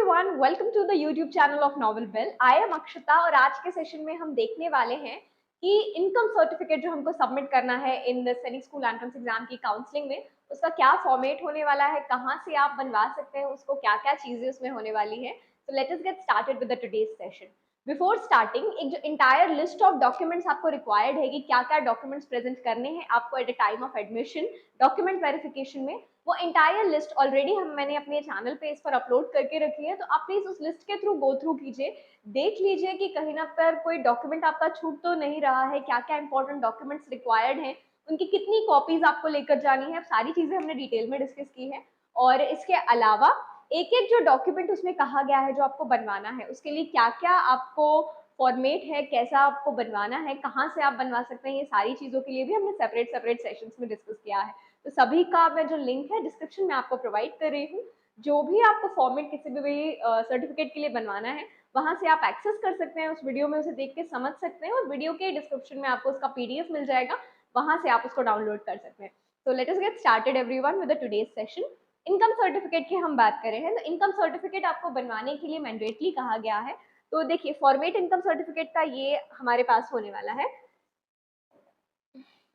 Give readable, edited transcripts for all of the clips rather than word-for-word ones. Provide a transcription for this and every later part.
Everyone, welcome to the YouTube channel of Novel Bell. I am Akshata और आज के session में हम देखने वाले हैं कि इनकम सर्टिफिकेट जो हमको सबमिट करना है इन द सैनिक स्कूल एंट्रेंस एग्जाम की काउंसलिंग में, उसका क्या फॉर्मेट होने वाला है, कहाँ से आप बनवा सकते हैं उसको, क्या क्या चीजें उसमें होने वाली है। So let us get started with the today's session. Before starting, एक जो इंटायर लिस्ट ऑफ डॉक्यूमेंट्स आपको रिक्वायर्ड है कि क्या क्या डॉक्यूमेंट्स प्रेजेंट करने हैं आपको at the time of admission document verification में, वो इंटायर लिस्ट ऑलरेडी मैंने अपने चैनल पे इस पर अपलोड करके रखी है। तो आप प्लीज उस लिस्ट के थ्रू गो थ्रू कीजिए, देख लीजिए कि कहीं ना पर कोई डॉक्यूमेंट आपका छूट तो नहीं रहा है, क्या क्या इंपॉर्टेंट डॉक्यूमेंट्स रिक्वायर्ड हैं, उनकी कितनी कॉपीज आपको लेकर जानी है, सारी चीजें हमने डिटेल में डिस्कस की है। और इसके अलावा एक एक जो डॉक्यूमेंट उसमें कहा गया है जो आपको बनवाना है, उसके लिए क्या क्या आपको फॉर्मेट है, कैसा आपको बनवाना है, कहाँ से आप बनवा सकते हैं, ये सारी चीजों के लिए भी हमने सेपरेट सेपरेट सेशंस में डिस्कस किया है। तो सभी का मैं जो लिंक है डिस्क्रिप्शन में आपको प्रोवाइड कर रही हूँ। जो भी आपको फॉर्मेट किसी भी सर्टिफिकेट के लिए बनवाना है, वहां से आप एक्सेस कर सकते हैं, उस वीडियो में उसे देख के समझ सकते हैं और वीडियो के डिस्क्रिप्शन में आपको उसका पीडीएफ मिल जाएगा, वहां से आप उसको डाउनलोड कर सकते हैं। तो let us get started everyone with the today's session. Income certificate की हम बात करें हैं तो इनकम सर्टिफिकेट आपको बनवाने के लिए मैंडेटरी कहा गया है। तो देखिए, फॉर्मेट इनकम सर्टिफिकेट का ये हमारे पास होने वाला है।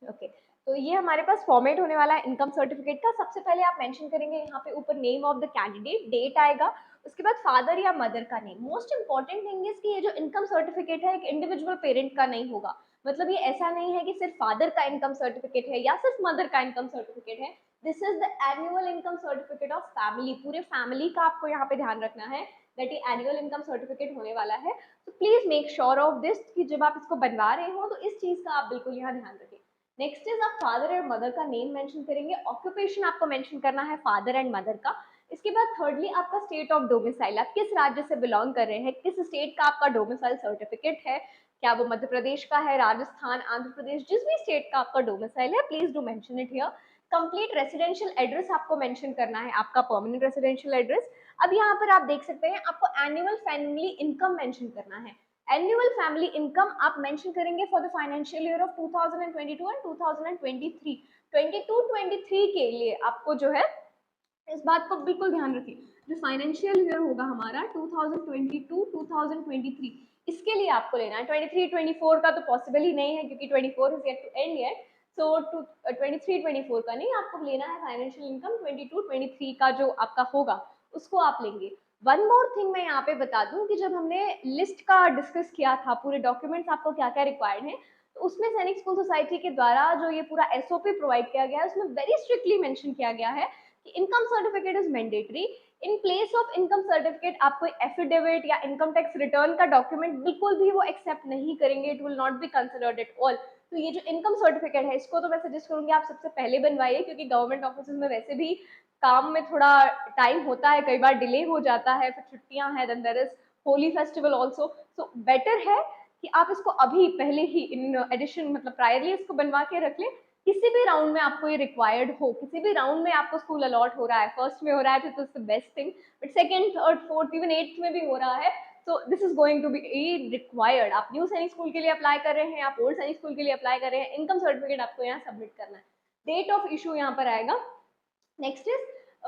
ओके, तो ये हमारे पास फॉर्मेट होने वाला है इनकम सर्टिफिकेट का। सबसे पहले आप मेंशन करेंगे यहाँ पे ऊपर name of the candidate, date आएगा, उसके बाद फादर या मदर का name. Most important thing is कि ये जो इनकम सर्टिफिकेट है एक इंडिविजुअल पेरेंट का नहीं होगा। मतलब ये ऐसा नहीं है कि सिर्फ फादर का इनकम सर्टिफिकेट है या सिर्फ मदर का इनकम सर्टिफिकेट है। This is the annual income certificate of family, पूरे फैमिली का आपको यहाँ पे ध्यान रखना है दैट ये एनुअल इनकम सर्टिफिकेट होने वाला है। तो please make sure of this कि जब आप इसको बनवा रहे हो तो इस चीज का आप बिल्कुल यहाँ ध्यान रखें। नेक्स्ट इज आप फादर और मदर का नेम मेंशन करेंगे, ऑक्यूपेशन आपको मेंशन करना है फादर एंड मदर का। इसके बाद थर्डली आपका स्टेट ऑफ डोमिसाइल, आप किस राज्य से बिलोंग कर रहे हैं, किस स्टेट का आपका डोमिसाइल सर्टिफिकेट है, क्या वो मध्य प्रदेश का है, राजस्थान, आंध्र प्रदेश, जिस भी स्टेट का आपका डोमिसाइल है, please do mention it here. Complete residential address आपको मेंशन करना है, आपका परमानेंट रेसिडेंशियल एड्रेस। अब यहाँ पर आप देख सकते हैं आपको एनुअल फैमिली इनकम मेंशन करना है। एनुअल फैमिली इनकम आप मेंशन करेंगे for the financial year of 2022 and 2023। 22-23 के लिए आपको जो है इस बात को बिल्कुल ध्यान रखिए, जो फाइनेंशियल ईयर होगा हमारा 2022-2023, इसके लिए आपको लेना है। 23-24 का तो पॉसिबल ही नहीं है क्योंकि 24 is yet to end yet. So 23-24 का नहीं, आपको लेना है फाइनेंशियल इनकम 22-23 का जो आपका होगा उसको आप लेंगे। वन मोर थिंग मैं यहाँ पे बता दूं कि जब हमने लिस्ट का डिस्कस किया था, पूरे डॉक्यूमेंट्स आपको क्या क्या रिक्वायर्ड है, तो उसमें सैनिक स्कूल सोसाइटी के द्वारा जो ये पूरा एसओपी प्रोवाइड किया गया है उसमें वेरी स्ट्रिक्टली मेंशन किया गया है कि income certificate is mandatory. In place of income certificate आप कोई एफिडेविट या इनकम टैक्स रिटर्न का डॉक्यूमेंट बिल्कुल भी वो एक्सेप्ट नहीं करेंगे, it will not be considered at all. तो ये जो इनकम सर्टिफिकेट है इसको तो मैं सजेस्ट करूंगी आप सबसे पहले बनवाइए, क्योंकि गवर्नमेंट ऑफिस में वैसे भी काम में थोड़ा टाइम होता है, कई बार डिले हो जाता है, फिर छुट्टियां हैं, then there is Holi festival also. So better है कि आप इसको अभी पहले ही इन एडिशन मतलब प्रायरली इसको बनवा के रख लें। किसी भी राउंड में आपको ये रिक्वायर्ड हो, किसी भी राउंड में आपको स्कूल अलॉट हो रहा है, फर्स्ट में हो रहा है तो it's the best thing, but second, third, fourth, even eighth में भी हो रहा है तो this is going to be required. आप न्यू सैनिक स्कूल के लिए अप्लाई कर रहे हैं, आप ओल्ड सैनिक स्कूल के लिए अप्लाई कर रहे हैं, इनकम सर्टिफिकेट आपको यहाँ सबमिट करना है। डेट ऑफ इशू यहाँ पर आएगा। नेक्स्ट इज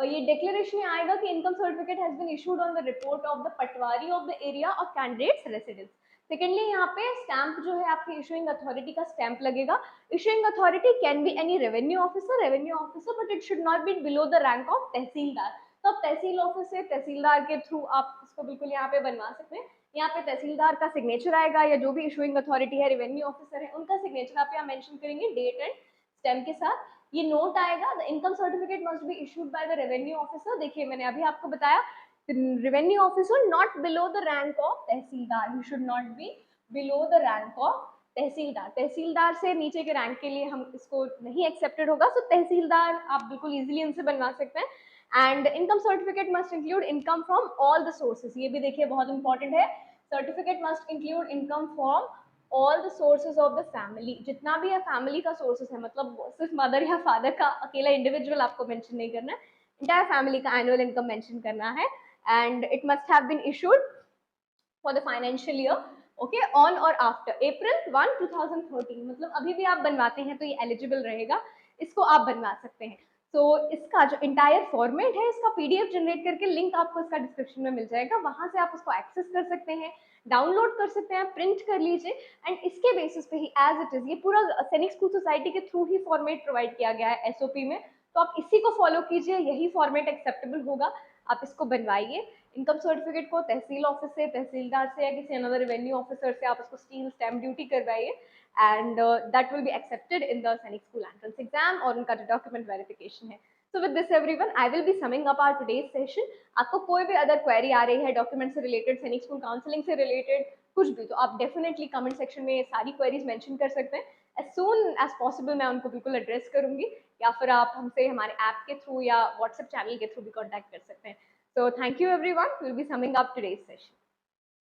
ये डिक्लेरेशन में आएगा कि income certificate has been issued on the report of the patwari of the area of candidate's residence. Secondly यहाँ पे स्टैंप जो है आपकी इशूइंग अथॉरिटी का स्टैंप लगेगा। Issuing authority can be any revenue officer but it should not be below the rank of tehsildar. तो आप तहसील office से तहसीलदार के थ्रू आप इसको बिल्कुल यहाँ पे बनवा सकते हैं। यहाँ पे तहसीलदार का सिग्नेचर आएगा या जो भी इशूइंग अथॉरिटी है, रेवेन्यू ऑफिसर है, उनका सिग्नेचर आप यहाँ मेंशन करेंगे डेट एंड स्टैम्प के साथ। ये नोट आएगा, the income certificate must be issued by the revenue officer. देखिए मैंने अभी आपको बताया, revenue officer not below the rank of tehsildar, he should not be below the rank of tehsildar. Tehsildar से नीचे के रैंक के लिए हम इसको नहीं एक्सेप्टेड होगा, सो तहसीलदार आप बिल्कुल इजीली इनसे बनवा सकते हैं। And income certificate must include income from all the sources, ये भी देखिए बहुत इंपॉर्टेंट है। Certificate must include income from all the sources of the family, जितना भी है फैमिली का सोर्सेज है, मतलब सिर्फ मदर या फादर का अकेला इंडिविजुअल आपको मेंशन नहीं करना है, इंटायर फैमिली का एनुअल इनकम मेंशन करना है। And it must have been issued for the financial year okay on or after April 1, 2013, मतलब अभी भी आप बनवाते हैं तो ये एलिजिबल रहेगा, इसको आप बनवा सकते हैं। तो इसका जो इंटायर फॉर्मेट है, इसका पीडीएफ जनरेट करके लिंक आपको इसका डिस्क्रिप्शन में मिल जाएगा, वहां से आप उसको एक्सेस कर सकते हैं, डाउनलोड कर सकते हैं, प्रिंट कर लीजिए एंड इसके बेसिस पे ही एज इट इज ये पूरा सैनिक स्कूल सोसाइटी के थ्रू ही फॉर्मेट प्रोवाइड किया गया है एसओपी में, तो आप इसी को फॉलो कीजिए, यही फॉर्मेट एक्सेप्टेबल होगा, आप इसको बनवाइए। इनकम सर्टिफिकेट को तहसील ऑफिस से, तहसीलदार से या किसी अनदर रेवेन्यू ऑफिसर से आप उसको स्टील स्टैम्प ड्यूटी करवाइए and that will be accepted in the सैनिक स्कूल एंट्रेंस एग्जाम और उनका जो डॉक्यूमेंट वेरिफिकेशन है। So with this everyone, I will be summing up our today's session. आपको कोई भी अदर क्वेरी आ रही है डॉक्यूमेंट से रिलेटेड, सैनिक स्कूल काउंसलिंग से रिलेटेड, कुछ भी, तो आप डेफिनेटली कमेंट सेक्शन में ये सारी क्वेरीज मेंशन कर सकते हैं। एज सून एज पॉसिबल मैं उनको बिल्कुल एड्रेस करूंगी, या फिर आप हमसे हमारे ऐप के थ्रू या व्हाट्सएप चैनल के थ्रू भी कॉन्टैक्ट कर सकते हैं। So thank you everyone. We'll be summing up today's session.